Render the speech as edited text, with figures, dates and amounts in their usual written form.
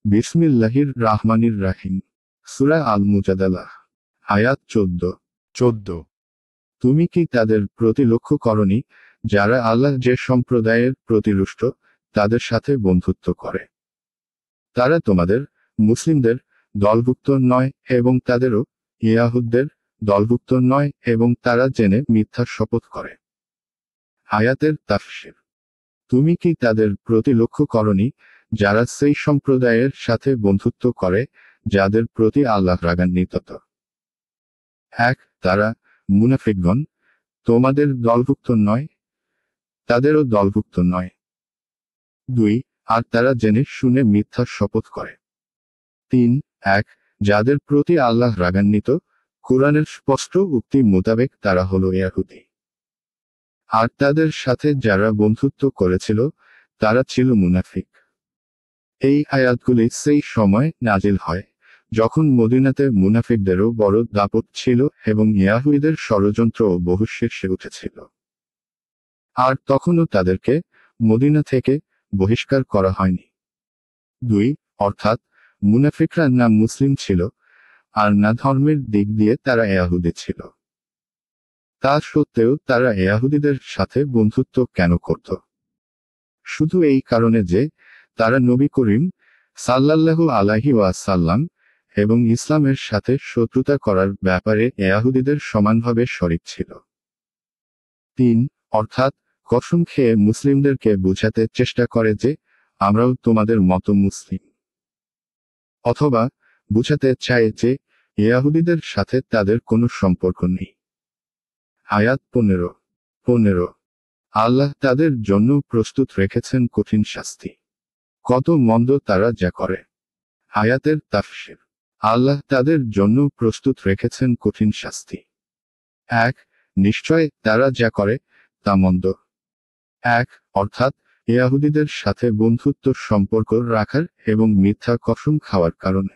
বিসমিল্লাহির রাহমানির রাহিম। সূরা আল মুজাদালাহ। আয়াত 14। তুমি কি তাদের প্রতি লক্ষ্য করনি, যারা আল্লাহ যে সম্প্রদায়ের প্রতি রুষ্ট, তাদের সাথে বন্ধুত্ব করে? তারা তোমাদের, মুসলিমদের, দলভুক্ত নয় এবং তাদেরও, ইয়াহুদদের, দলভুক্ত নয় এবং তারা জেনে মিথ্যা শপথ করে। আয়াতের তাফসীর। তুমি কি তাদের প্রতি লক্ষ্য করনি, যারা সেই সম্প্রদায়ের সাথে বন্ধুত্ব করে, যাদের প্রতি আল্লাহ রাগান্বিত? 1 তারা, মুনাফিকগণ, তোমাদের দলভুক্ত নয়, তাদেরও দলভুক্ত নয়। 2 আর তারা জেনে শুনে মিথ্যা শপথ করে। 3 1 যাদের প্রতি আল্লাহ রাগান্বিত, কুরআনের স্পষ্ট উক্তি মোতাবেক তারা হলো ইয়াহুদী। আর তাদের সাথে যারা বন্ধুত্ব করেছিল, তারা ছিল মুনাফিক। এই আয়াতগুলি সেই সময় নাজিল হয়, যখন মদিনাতে মুনাফিকদেরও বড় দাপট ছিল এবং ইয়াহুদীদের ষড়যন্ত্র ও বহু শীর্ষে উঠেছিল। আর তখনও তাদেরকে মদিনা থেকে বহিষ্কার করা হয়নি। 2 অর্থাৎ মুনাফিকরা না মুসলিম ছিল, আর না ধর্মের দিক দিয়ে তারা ইয়াহুদী ছিল। তা সত্ত্বেও তারা ইয়াহুদীদের সাথে বন্ধুত্ব কেন করত? শুধু এই কারণে যে, তারা নবী করিম সাল্লাল্লাহু আলাইহি ওয়াসাল্লাম এবং ইসলামের সাথে শত্রুতা করার ব্যাপারে ইয়াহুদীদের সমানভাবে শরিক ছিল। 3 অর্থাৎ কসম খেয়ে মুসলিমদেরকে বোঝাতে চেষ্টা করে যে, আমরাও তোমাদের মতো মুসলিম। অথবা বোঝাতে চায় যে, ইয়াহুদীদের সাথে তাদের কোনো সম্পর্ক নেই। আয়াত 15 আল্লাহ তাদের জন্য প্রস্তুত রেখেছেন কঠিন শাস্তি। কত মন্দ তারা যা করে। আয়াতের তাফসীর। আল্লাহ তাদের জন্য প্রস্তুত রেখেছেন কঠিন শাস্তি। 1 নিশ্চয় তারা যা করে তা মন্দ। 1 অর্থাৎ ইয়াহুদীদের সাথে বন্ধুত্ব সম্পর্ক রাখার এবং মিথ্যা কসম খাওয়ার কারণে।